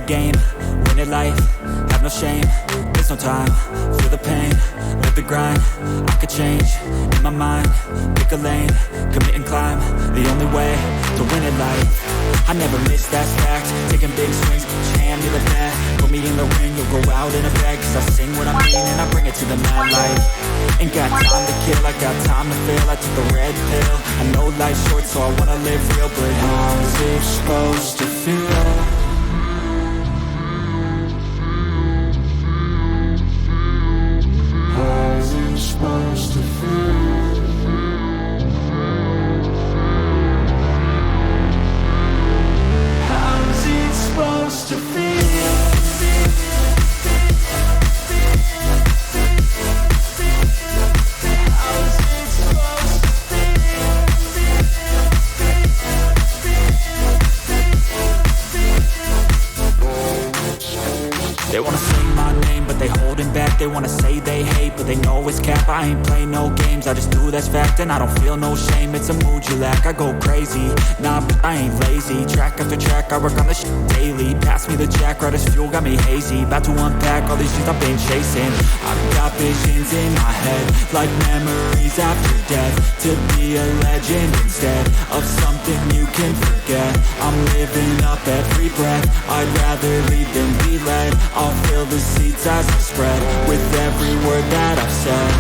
game, win it life, have no shame. There's no time, feel the pain, live the grind. I could change, in my mind, pick a lane, commit and climb. The only way to win it life. I never miss, that's fact. Taking big swings, hand me the bat. Put me in the ring, you'll go out in a bag. Cause I sing what I mean and I bring it to the mad light. Ain't got time to kill, I got time to feel. I took the red pill, I know life's short so I wanna live real. But how's it supposed to feel? Supposed to feel. How's it supposed to feel? How's it supposed to feel? They wanna say my name, but they holding back. They wanna say they hate, but they know it's cap. I ain't play no games, I just do, that's fact. And I don't feel no shame, it's a mood you lack. I go crazy, nah, but I ain't lazy. Track after track, I work on this shit daily. Pass me the jack, right as fuel, got me hazy. About to unpack all these things I've been chasing. I've got visions in my head, like memories after death. To be a legend instead of something you can forget. I'm living up every breath, I'd rather lead than be led. I'll fill the seats as I spread with every word that I've said.